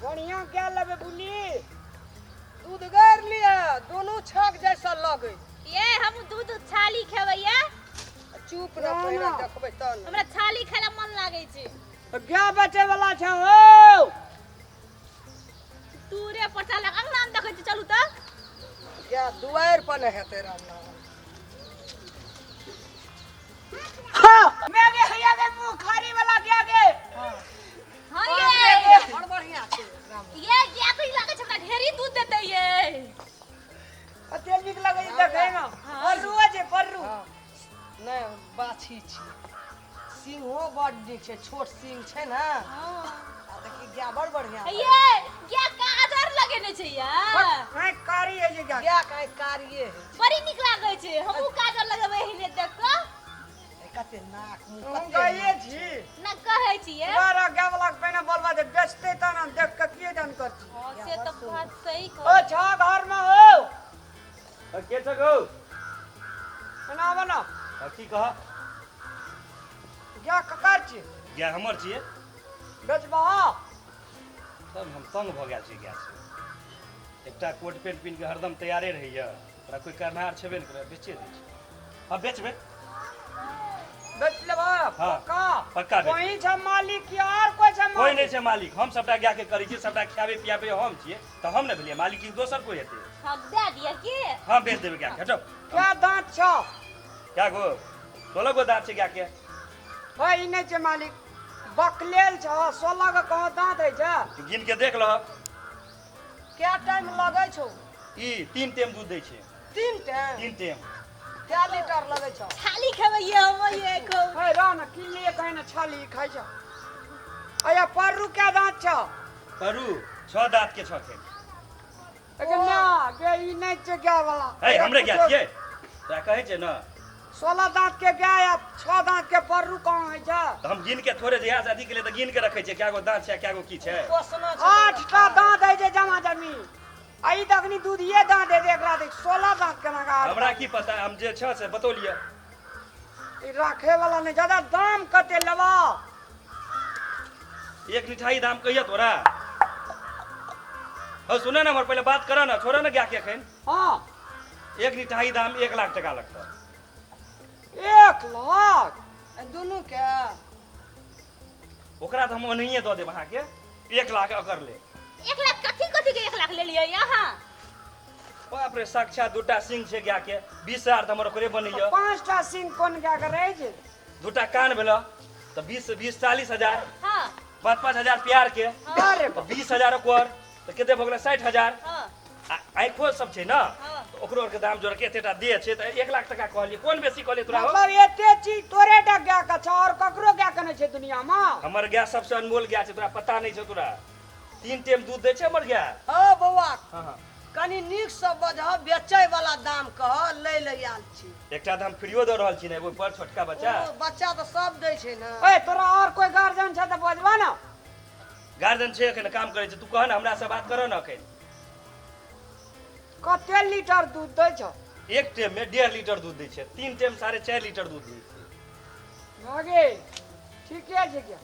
बढ़िया क्या लगे बुली दूध गार लिया दोनों छाक जैसा लगे ये हम दूध छाली खेबैया चुप रह पहिने देखबै त हमरा छाली खाइला मन लागे छै क्या बचे वाला छ हो तूरे पटा लग अंगना में देखै छी चलू त क्या दुआर पर न हेते राम नाम हां मैं गे हैया के मुंह खारी वाला क्या गे हां ये बड़ बढ़िया छै राम ये क्या कहि लागे छै हमरा ढेरी दूध देतै ये अते नीक लगे छै देखै न पररू छै पररू नै बाछी छी सिंहो बड़ नीक छै छोट सिंह छै ना हां देखि क्या बड़ बढ़िया ये क्या काजर लगेने छै यार हां कारी है जे क्या काई कारिए है बड़ी नीक लागे छै हमहु काजर लगेबै हिने देख क कते नाक मुंह कते कहिए छी ना कहै छी ये बारा गावला के पहिने बोलबा जे बेचते त ना देख के किए जान कर छी हां से तो बात सही ओ छा घर में हो के छ गो ना बना की कह क्या ककार छी या हमर छिए बेचबा तब हम तंग भ गेल छी गैस एकटा कोट पेंट पिन के हरदम तैयारे रहैया तोरा कोई करनार छेबे न करे बेचे दै छी हां बेचबे बेच लेबा पक्का पक्का बेच कोई छ मालिक यार कोई छ कोई नहीं छै मालिक हम सबटा गाय के करै छी सबटा खियाबे पियाबे हम छिए त हम न भेलिए मालिक की दोसर कोई हेतै हां दे दिया की हां बेच देबे गाय हटो क्या दांत छ क्या गो 16 गो दांत छै गाय के भाई नहीं छै मालिक बकलेल छ 16 के कहो दांत है छ गिन के देख ल क्या टाइम लगे छौ ई 3 टाइम दूध दै छै 3 टाइम 3 टाइम क्या लीटर लगे छ छाली खेबैया हम ये खो हे राना की लिए कहे न छाली खाइ छ अया पररू क्या दांत छ परू 6 दांत के छ के अगे ना गे ई नहीं छै गाय वाला ए हमरे गाय छिए तोरा कहै छै न 16 दांत के गाय आ 6 दांत के पररू कहां है छ तो हम गिन के थोड़े जहिया शादी के लिए तो गिन के रखे छै क्या गो दांत छै क्या गो की छै 8 टा दांत है जे जमा जमी आई तकनी दूध ये दांत है एकरा देख 16 दांत केना का हमरा की पता हम जे छ से बतौलिए ई राखे वाला ने ज्यादा दाम कते लेबा एक मिठाई दाम कहिया तोरा हो सुने ना हमर पहले बात करा ना छोड़ा ना क्या के खैन हां एक मिठाई दाम 1 लाख टका लगता 1 लाख दोनों के ओकरा तो हम ओनहिए दो देब अहाँ के 1 लाख अकर ले 1 लाख कथि के 1 लाख ले लियो यहां बाप रे साक्षात दूटा सिंह छै गाय के 20000 त हमर ओकरे बनियो 5 टा सिंह कोन गाय के रहे छै दूटा कान भेलो तो 20 40,000 हां 5,000 प्यार के अरे तो 20,000 ओकर तो केते भ गेलै 60,000 हां आँखो सब छै ना तो ओकरो के दाम जोड़ के एतेटा दे छै त 1 लाख टका कहलिए कोन बेसी कहलिए तोरा हो मतलब एते चीज तोरे टा गाय का छ और ककरो गाय के नै छै दुनिया में हमर गाय सबसे अनमोल गाय छै तोरा पता नहीं छै तोरा 3 टाइम दूध दै छै हमर गाय हां बौआ हां हां कनी नीक से बजह बेचै वाला दाम कह ले आयल छी एकटा दाम फ्रीओ द रहल छी ने एगो पर छोटका बच्चा बच्चा तो सब दै छै ना ओए तोरा और कोई गार्जियन छै त बजबा ना गार्जियन छै एखन काम करै छै तू कह ना हमरा से बात करो ना एखन कते लीटर दूध दै छ एक टाइम में 1.5 लीटर दूध दै छै 3 टाइम 4.5 लीटर दूध दै छै आगे ठीके छै क्या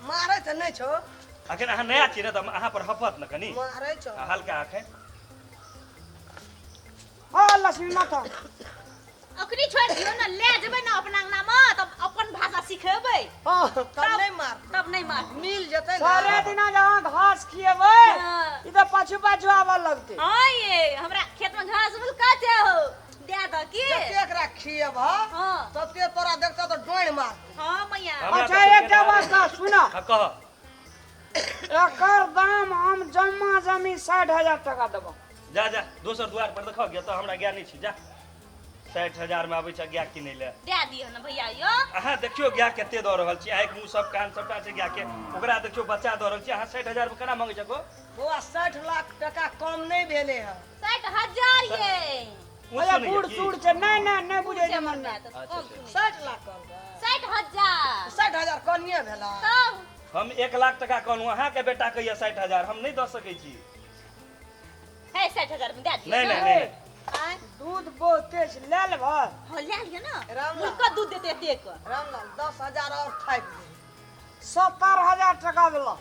मारै त नै छौ अखन अहाँ नया छी ना त अहाँ पर हफत न कनी मारै छौ हल्का अखन हां लक्ष्मी माता अखनी छोड़ दियो ना ले जेबै ना अपना अंगना में तब अपन भाषा सिखेबै हां तब नहीं मार मिल जतै ना सारे दिना जहां घास खिएबै ई त पाछू पाछू आवा लगतै हां ये हमरा खेत में घास मिल काटे हो दे द की जते एकरा खिएब हां तते तोरा देखता तो डोइन मार हां मैया अच्छा एकटा बात का सुना हां कह एकर दाम हम जम्मा जमी 60,000 टका देबो जा जा दोसर द्वार पर देखो गया तो हमरा गाय नहीं छी जा 60,000 में आबै छ गाय किनै ले दे दियो ना भैया यो अहाँ देखियो गाय कते द रहल छी आइक मुंह सब कान सबटा छै गाय के ओकरा देखियो बच्चा द रहल छी अहाँ 60,000 में केना मांगै छको बौआ 60 लाख टका कम नहीं भेले है 60,000 ये ओया बूढ़ सूढ़ छै नहीं बुझे जे मन में 60 लाख कम 60,000 60,000 कनिए भेला तब हम 1 लाख टका कहलू अहाँ के बेटा कहिया 60,000 हम नहीं द सकै छी है 60,000 में दे दियो नहीं नहीं नहीं दूध बहुते छै ले लेब हां ले लियो ना मुल्का दूध देते एते को रामलाल 10,000 और थाक दे 70,000 टका भेला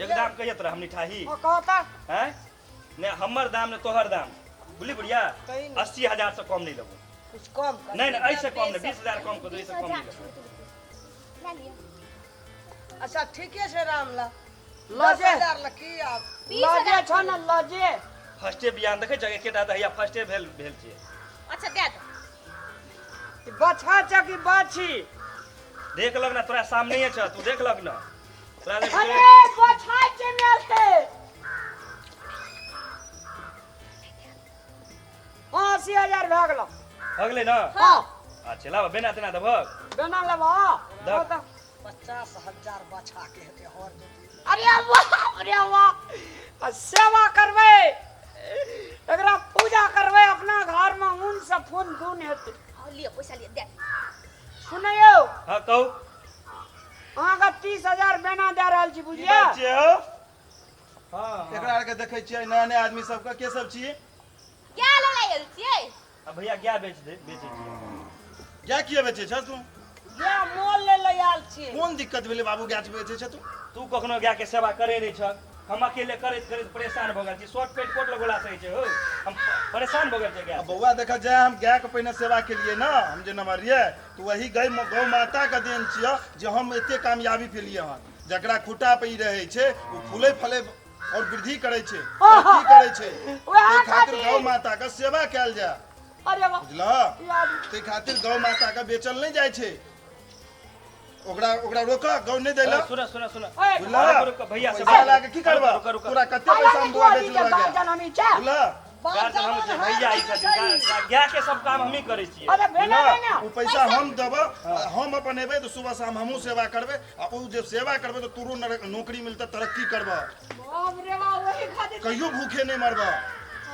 एक दाम कहिए तोरा हमनी ठाही ओ कहता हैं ने हमर दाम ने तोहर दाम बुझली बुढ़िया कहीं नहीं। 80,000 से कम नहीं लेबो कुछ कम कर नहीं नहीं ऐसे कम नहीं 20,000 कम कर दो ऐसे कम नहीं लेबो ले लिया अच्छा ठीके छै रामला लजे 10,000 लकी आप 20,000 लजे छ न लजे फर्स्टे बियान देखे जगह केटा दहिया फर्स्टे भेल छिए अच्छा दे दो बछा छ कि बाछी देख लग ना तोरा सामने छ तू देख लग ना तोरा देख अरे बछा के मेल है 80,000 भए गेल अगले ना हां अच्छा लावा बेना तेना दबक बेना लेबा दब। 50,000 बचा के हेते हर दो अरे वाह सेवा करबै एकरा पूजा करबै अपना घर में ऊन से फून दून हेतै हाँ लियो पैसा लियो दे सुनैयो हां कहू अहाँ के 30,000 बेना दे रहल छी बुझिया छियै हो हां एकरा आर के देखै छियै नया नया आदमी सबके के सब छियै क्या ले ले छियै अब भैया क्या बेचे छिए क्या किए बेचे छ तू ये मोल ले ले आल छी कोन दिक्कत भेलै बाबू गाछ बेचे छ तू तू कखनो गाय के सेवा करे नहीं छ हम अकेले करैत करैत परेशान भ गेल छी शॉर्ट पेट कोट लगोला सही छै हो हम परेशान भ गेल छै गाय अब बौआ देखा जाए हम गाय के पहिने सेवा केलिए ना हम जे नंबर रहिए तो वही गौ माता के देन छियै जे हम एते कामयाबी पेलिए हन जकरा खुटा पे रहे छै वो फूले फले और वृद्धि करे छै तरक्की करे छै वएह ते खातिर खातिर। गौ माता के सेवा कैल जाए अरे वाह बुझलह यार ते खातिर गौ माता के बेचल नहीं जाय छै ओकरा ओकरा रोका गौ नहीं देला सुन सुन सुन ओए बुझलह रुक, भैया से पैसा बात- लाके की करबा रुक, रुक, रुक। तोरा कते पैसा हम बुआ बेच लेबा गया जनमी छै बुझलह गार्जियन हम छै भैया आई छथिन गाय के सब काम हमही करै छियै अरे बेना बेना वो पैसा हम देब हम अपन एबै तो सुबह शाम हमहूँ सेवा करबै आ ओ जे सेवा करबै तो तोरो नौकरी मिलतै तरक्की करबह बाप रे बाप वही खातिर कहियो भूखे नहीं मरबह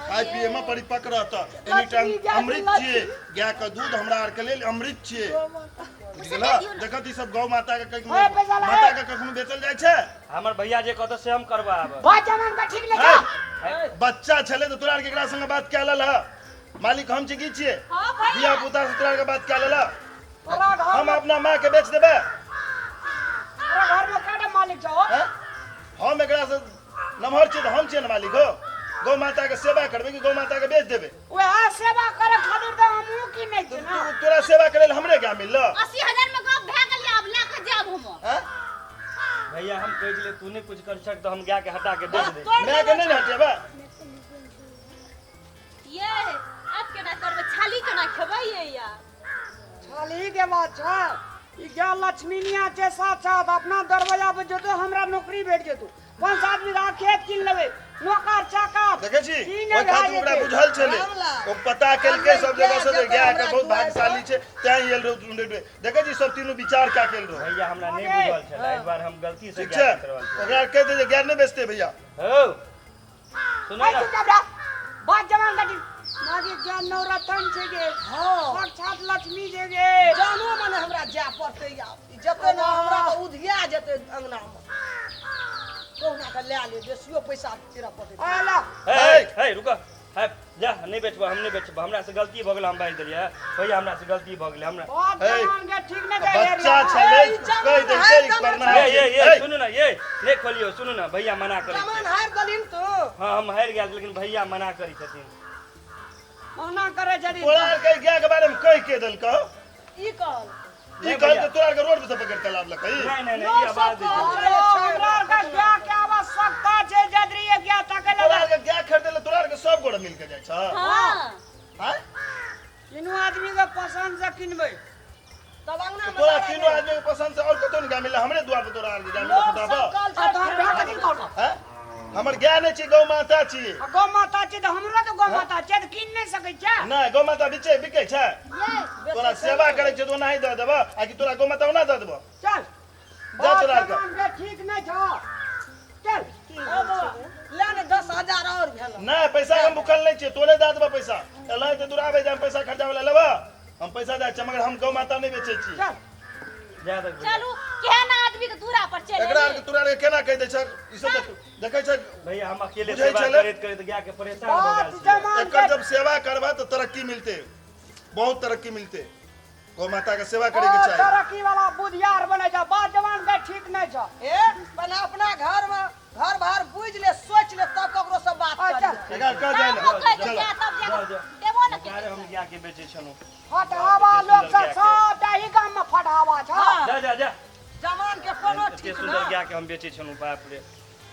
खाय पिए में परिपक्व रहता एनी लक्ष्मी टाइम गाय के अमृत लक्ष्मी। छियै गाय के दूध हमरा आर के लेल अमृत छियै बुझलह देखत ई सब गौ माता के कखनो ओए, पैसा ला, माता ए। के कखनो बेचल जाइ छै हमर भैया जे कहतो से हम करबा आब बात जमान का ठीक नहीं है? छै बच्चा छले तो तोरा आर के एकरा संगे बात कए लेल मालिक हम छी की छियै हाँ भैया धिया पुता से तोरा आर के बात कए लेल तोरा घर हम अपना माँ के बेच देबै तोरा घर में काटा मालिक छौ हैं? हम एकरा से नमहर छियै तो हम छियै ने मालिक हो गौ माता के सेवा करबै कि गौ माता के बेच देबै वह सेवा करे खातिर तो हमहू की नहीं छै ना तोरा सेवा करे लेल हमरे क्या मिलल 80,000 में गप भए गेल अब ला के जाब हम हैं? भैया हम कह दिले तू नहीं कुछ कर सक तो हम गाय के हटा के बेच दे मैं के नहीं हटेबा ये अब केना करबै छाली केना खेबै ये यार छाली के बात छै ई क्या लक्ष्मीनिया छै साथ साथ अपना दरवाजा पे जतो हमरा नौकरी भेट जेतू 5-7 बीघा खेत कीन लेबै नौकर चाकर देखे छी की ओइ नहि भए खातिर ओकरा जेतै। बुझल छलै रामला। ओ पता केलकै सब जगह से जे हमरा गाय के हमरा बहुत दुआर भाग्यशाली पर- छै तें एल रहो देखे छी सब तीनों विचार क्या केल रहो भैया हमरा नहीं बुझल छला एक बार हम गलती से ठीक गाय छै के करवाल ओकरा कह दे जे गाय नहीं बेचते भैया हो सुनो ऐ ना तू जबरा बात जमान का ठीक मागे ज्ञान नवरत्न छै गे हां साक्षात लक्ष्मी छै गे जानो मने हमरा जाय पड़तै आब ई जते ना हमरा तो उधिया जेतै अंगना में कहुना के ले ले बेसियो पैसा तेरा पड़तै आला हे हे रुक है जा नहीं बेचबो हम नहीं बेचबो हमरा से गलती भ गेल हम बाज देलिए भैया हमरा से गलती भ गेल हमरा बात ऐ, जमान के ठीक नहीं कह बच्चा छलै कह दे छै एक बार ना ये सुनो ना ये नहीं खोलियो सुनो ना भैया मना करै जमान छै हार गलिन तो हां हम हारि गेल लेकिन भैया मना करै छथिन मना करे छथि तोरा आर के गाय के बारे में कह के देल कहो ई कहल ई कहल के तोरा आर के रोड पे से पकड़ के लावल कही नहीं नहीं नहीं ये आवाज दे हमरा का क्या क्या आवश्यकता छै जदरी क्या तके तोरा लगा आर के गाय खरीदे ले तोरा आर के सब गोड़ मिल के जाइ छ हां हैं तीनों आदमी के पसंद से किनबै तब अंगना में तोरा लड़ाई तीनों नहीं। आदमी के पसंद से और कतो नहीं गाय मिले हमरे द्वार पे तोरा आर के गाय मिले लोग फटाफा सब कल आ तोहर भए कथी करब हैं हमर गाय नहीं छी गौ माता छी गौ माता छै तऽ हमरो तऽ गौ माता छै तऽ कीन नहि सकै छै नहीं गौ माता बिकै छै ये तोरा सेवा करे छै तो नहीं दे देबो आ कि तोरा गौ माता ओना दे देबो चल जा बात चला के। जमान के ठीक नहीं छ चल ले ने 10,000 और भेल नहीं पैसा हम बुकल नहीं छी तोरे दे देबो पैसा एलै तो दुराबे जे हम पैसा खर्चा वाला लेबो हम पैसा दे छ मगर हम गौ माता नहीं बेचै छी चल जा तक चलू केहन आदमी के दूरा पर चले एकरा आर के तोरा आर के केना कह दे छ ई सब देखै छ भैया हम अकेले बुझै सेवा छलै? करैत करैत गाय के परेशान भ बात गेल छी जमान एकर के जब सेवा करबा तो तरक्की मिलते बहुत तरक्की मिलते गौ माता के सेवा करे के चाहिए तरक्की वाला बुधियार बने जा बात जमान के ठीक नहीं छ ए पहले अपना घर में एकरा कह जाए ना हम कहै छी चल जा तब जाओ, जा जाओ। देबो न गारे हम गाय के बेचे छनु फटहावा लोग सब सबटा ई गाम में फटहावा छ हाँ। जा जा जा जमान के कोनो एते ठीक सुंदर ना गाय के हम बेचे छनु बाप रे